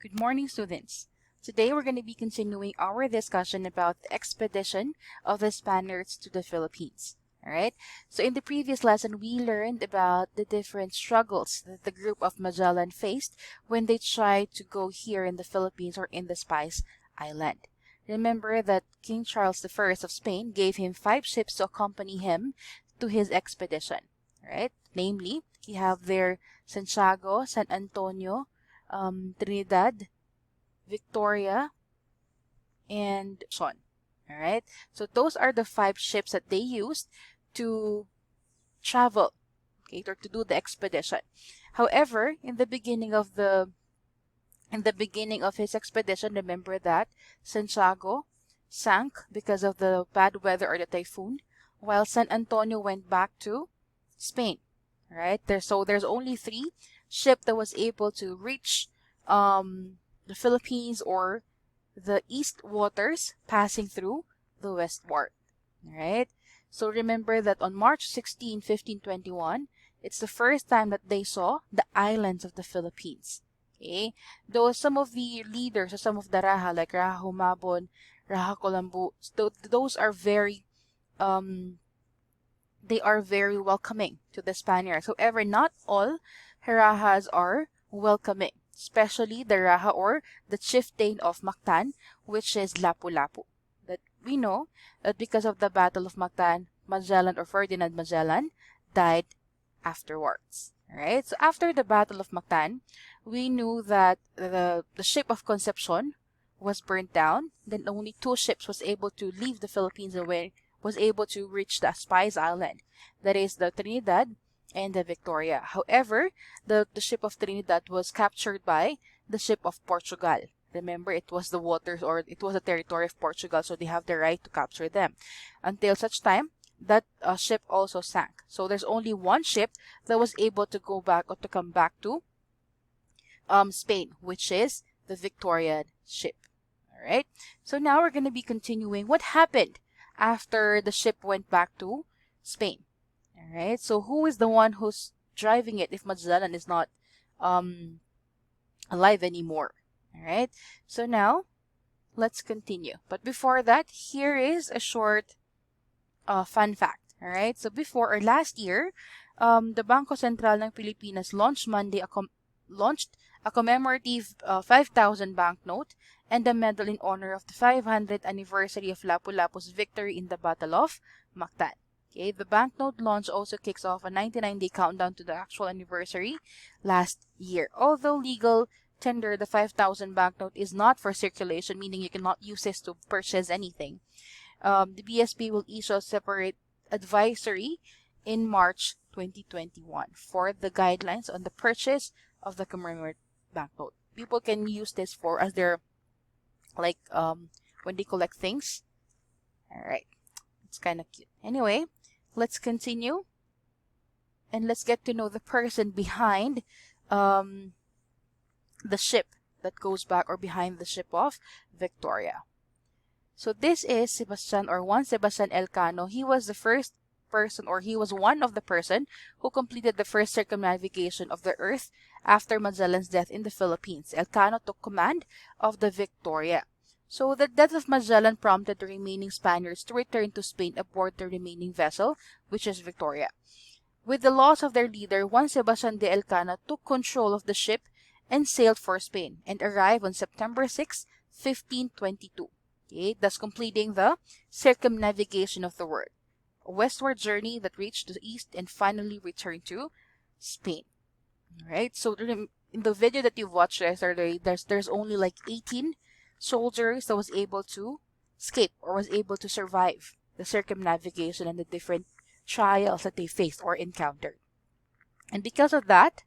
Good morning, students. Today we're going to be continuing our discussion about the expedition of the Spaniards to the Philippines. Alright, so in the previous lesson, we learned about the different struggles that the group of Magellan faced when they tried to go here in the Philippines or in the Spice Island. Remember that King Charles I of Spain gave him 5 ships to accompany him to his expedition. Right? Namely, you have there Santiago, San Antonio, Trinidad, Victoria, and Son. All right. So those are the 5 ships that they used to travel, okay, or to do the expedition. However, in the beginning of his expedition, remember that Santiago sank because of the bad weather or the typhoon, while San Antonio went back to Spain. Right? There's only 3 ships that was able to reach the Philippines or the east waters passing through the westward. Right? So remember that on March 16, 1521, it's the first time that they saw the islands of the Philippines. Okay? Though some of the leaders or some of the Raha, like Raha Humabon, Raha Colambu, those are very they are very welcoming to the Spaniards. However, not all Rahas are welcoming, especially the Raha or the chieftain of Mactan, which is Lapu-Lapu. That we know that because of the Battle of Mactan, Magellan or Ferdinand Magellan died afterwards. Alright, so after the Battle of Mactan, we knew that the ship of Concepcion was burnt down. Then only 2 ships was able to leave the Philippines away was able to reach the Spice Island, that is the Trinidad and the Victoria. However, the ship of Trinidad was captured by the ship of Portugal. Remember, it was the waters or it was the territory of Portugal, so they have the right to capture them. Until such time, that ship also sank. So there's only 1 ship that was able to go back or to come back to Spain, which is the Victorian ship. All right. So now we're going to be continuing what happened after the ship went back to Spain. All right. So who is the one who's driving it if Magellan is not alive anymore? All right. So now let's continue. But before that, here is a short fun fact. All right. So before or last year, the Bangko Sentral ng Pilipinas launched a commemorative 5,000 banknote and a medal in honor of the 500th anniversary of Lapu-Lapu's victory in the Battle of Mactan. Okay, the banknote launch also kicks off a 99-day countdown to the actual anniversary last year. Although legal tender, the 5,000 banknote is not for circulation, meaning you cannot use this to purchase anything. The BSP will issue a separate advisory in March 2021 for the guidelines on the purchase of the commemorative banknote. People can use this for as their like when they collect things. All right, it's kind of cute. Anyway, let's continue and let's get to know the person behind the ship that goes back or behind the ship of Victoria. So this is Sebastian or Juan Sebastian Elcano. He was the first person, or he was one of the person who completed the first circumnavigation of the Earth after Magellan's death in the Philippines. Elcano took command of the Victoria. So the death of Magellan prompted the remaining Spaniards to return to Spain aboard the remaining vessel, which is Victoria. With the loss of their leader, Juan Sebastian de Elcano took control of the ship and sailed for Spain and arrived on September 6, 1522. Okay, thus completing the circumnavigation of the world. A westward journey that reached the east and finally returned to Spain. Alright, so in the video that you've watched yesterday, there's only like 18 soldiers that was able to escape or was able to survive the circumnavigation and the different trials that they faced or encountered. And because of that,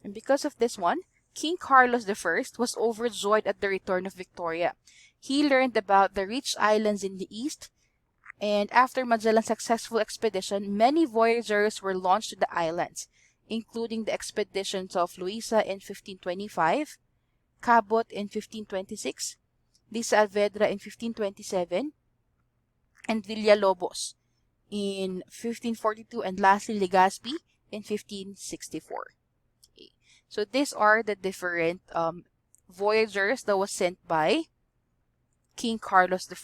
and because of this one, King Carlos I was overjoyed at the return of Victoria. He learned about the rich islands in the east, and after Magellan's successful expedition, many voyagers were launched to the islands, including the expeditions of Luisa in 1525, Cabot in 1526, de Saavedra in 1527, and Villalobos in 1542, and lastly Legazpi in 1564. Okay. So these are the different voyagers that was sent by King Carlos I,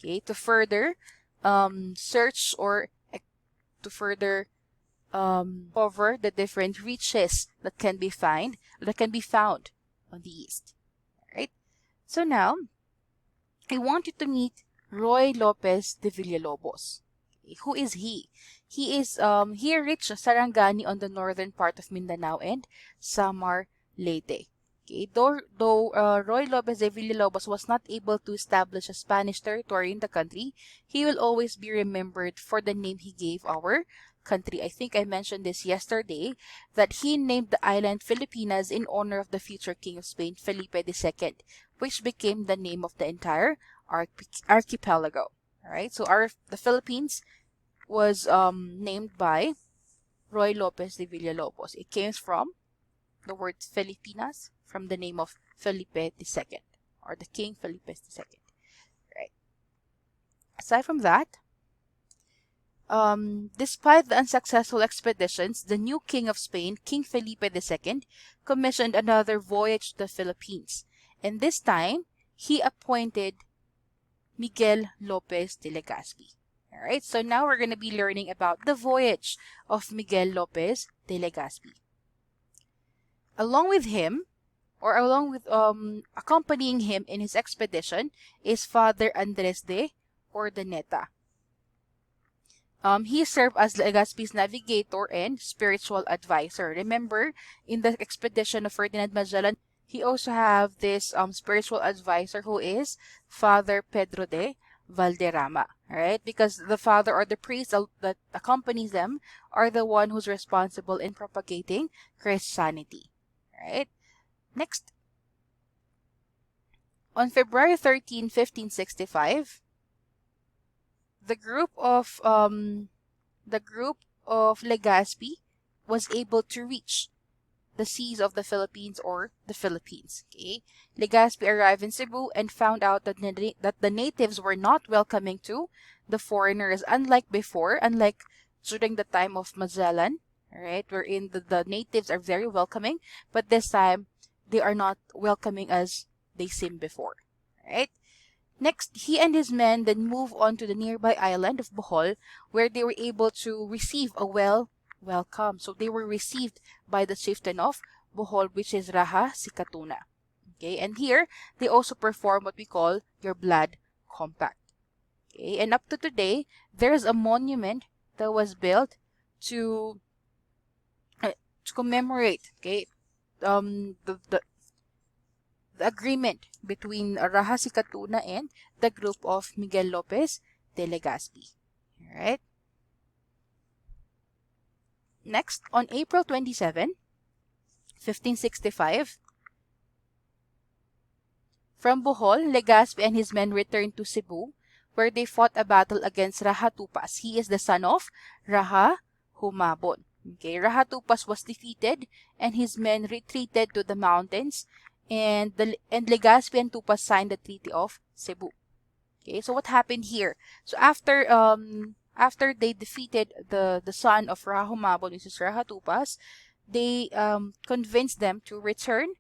okay, to further search or to further cover the different riches that can be found on the east. Right. So now I want you to meet Roy Lopez de Villalobos. Okay, who is he? He reached Sarangani on the northern part of Mindanao and Samar Leyte. Okay, though Roy Lopez de Villalobos was not able to establish a Spanish territory in the country, he will always be remembered for the name he gave our country. I think I mentioned this yesterday, that he named the island Filipinas in honor of the future King of Spain, Felipe II, which became the name of the entire archipelago. All right, so the Philippines was named by Roy Lopez de Villalobos. It came from the word Filipinas, from the name of Felipe II, or the King Felipe II. Right. Aside from that, despite the unsuccessful expeditions, the new King of Spain, King Felipe II, commissioned another voyage to the Philippines. And this time, he appointed Miguel Lopez de Legazpi. Alright, so now we're going to be learning about the voyage of Miguel Lopez de Legazpi. Along with accompanying him in his expedition is Father Andres de Ordaneta. He served as Legazpi's navigator and spiritual advisor. Remember, in the expedition of Ferdinand Magellan, he also have this spiritual advisor who is Father Pedro de Valderrama, right? Because the father or the priest that accompanies them are the one who's responsible in propagating Christianity, right? Next, on February 13, 1565, the group of Legazpi was able to reach the seas of the Philippines, or the Philippines. Okay, Legazpi arrived in Cebu and found out that the natives were not welcoming to the foreigners, unlike during the time of Magellan, right? Wherein the natives are very welcoming, but this time they are not welcoming as they seemed before, right? Next, he and his men then moved on to the nearby island of Bohol, where they were able to receive a welcome. So they were received by the chieftain of Bohol, which is Raha Sikatuna. Okay, and here they also perform what we call your blood compact. Okay, and up to today, there's a monument that was built to commemorate, okay, the agreement between Raha Sikatuna and the group of Miguel Lopez de Legazpi. Alright. Next, on April 27, 1565, from Bohol, Legazpi and his men returned to Cebu, where they fought a battle against Raha Tupas. He is the son of Raha Humabon. Okay, Raha Tupas was defeated and his men retreated to the mountains, and Legazpi and Tupas signed the Treaty of Cebu. Okay, so what happened here? So after they defeated the son of Raha Humabon, which is Raha Tupas, they convinced them to return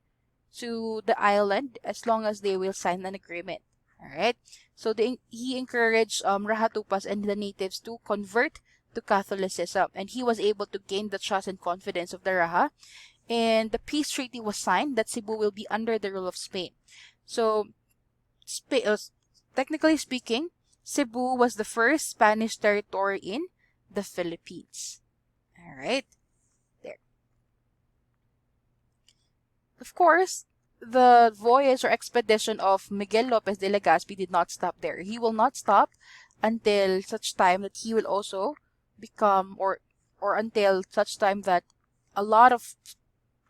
to the island as long as they will sign an agreement. All right. So he encouraged Raha Tupas and the natives to convert to Catholicism, and he was able to gain the trust and confidence of the Raha. And the peace treaty was signed that Cebu will be under the rule of Spain. So, technically speaking, Cebu was the first Spanish territory in the Philippines. All right, there. Of course, the voyage or expedition of Miguel Lopez de Legazpi did not stop there. He will not stop until such time that he will also become, or until such time that a lot of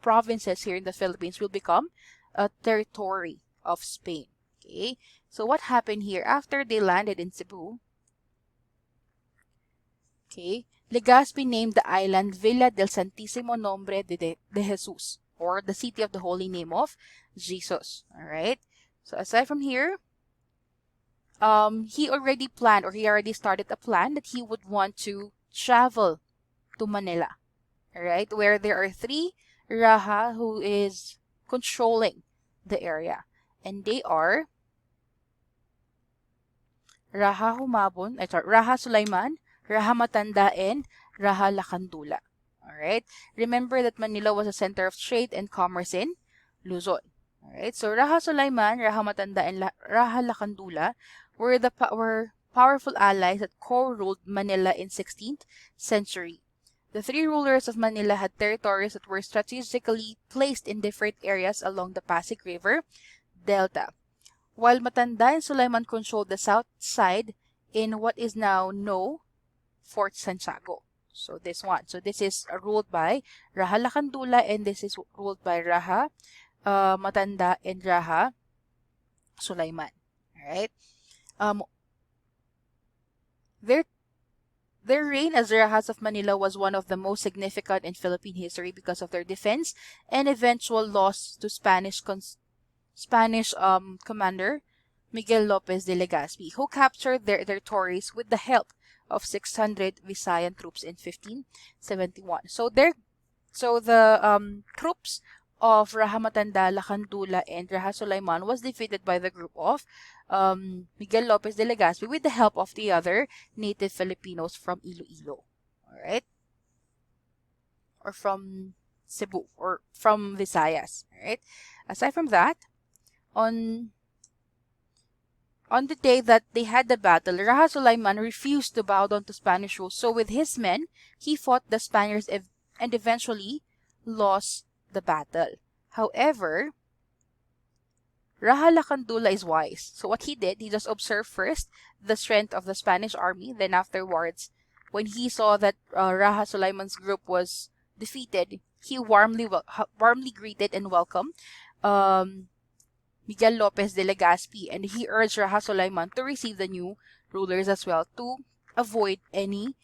provinces here in the Philippines will become a territory of Spain. Okay, so what happened here after they landed in Cebu? Okay, Legazpi named the island Villa del Santísimo Nombre de Jesus, or the city of the holy name of Jesus. All right. So aside from here, he already started a plan that he would want to travel to Manila. All right, where there are three Raha who is controlling the area. And they are Raha Raha Sulaiman, Raha Matanda, and Raha Lakandula. Alright? Remember that Manila was a center of trade and commerce in Luzon. Alright? So Raha Sulaiman, Raha Matanda, and Raha Lakandula were powerful allies that co-ruled Manila in 16th century. The three rulers of Manila had territories that were strategically placed in different areas along the Pasig River Delta, while Matanda and Sulaiman controlled the south side in what is now Fort Santiago. So this one. So this is ruled by Raha Lakandula, and this is ruled by Raha Matanda and Raha Sulaiman. Alright? Their reign as Rahas of Manila was one of the most significant in Philippine history because of their defense and eventual loss to Spanish commander Miguel Lopez de Legazpi, who captured their territories with the help of 600 Visayan troops in 1571. So the troops of Raha Matanda, Lakandula, and Raha Sulaiman was defeated by the group of Miguel Lopez de Legazpi with the help of the other native Filipinos from Iloilo. Alright? Or from Cebu, or from Visayas. Alright? Aside from that, on the day that they had the battle, Raha Sulaiman refused to bow down to Spanish rule. So with his men, he fought the Spaniards and eventually lost the battle. However, Raha Lakandula is wise. So what he did, he just observed first the strength of the Spanish army. Then afterwards, when he saw that Raha Sulaiman's group was defeated, he warmly greeted and welcomed Miguel Lopez de Legazpi, and he urged Raha Sulaiman to receive the new rulers as well to avoid any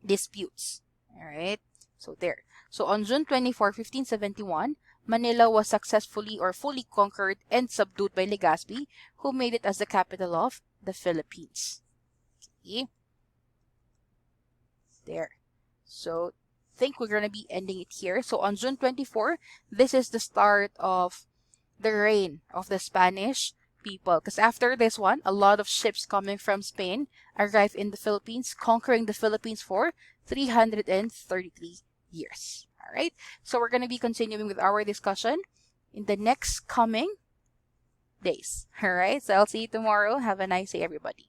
disputes. Alright? So there. So on June 24, 1571, Manila was successfully or fully conquered and subdued by Legazpi, who made it as the capital of the Philippines. Okay. There. So I think we're going to be ending it here. So on June 24, this is the start of the reign of the Spanish people. Because after this one, a lot of ships coming from Spain arrived in the Philippines, conquering the Philippines for 333 years. Alright, so we're going to be continuing with our discussion in the next coming days. Alright, so I'll see you tomorrow. Have a nice day, everybody.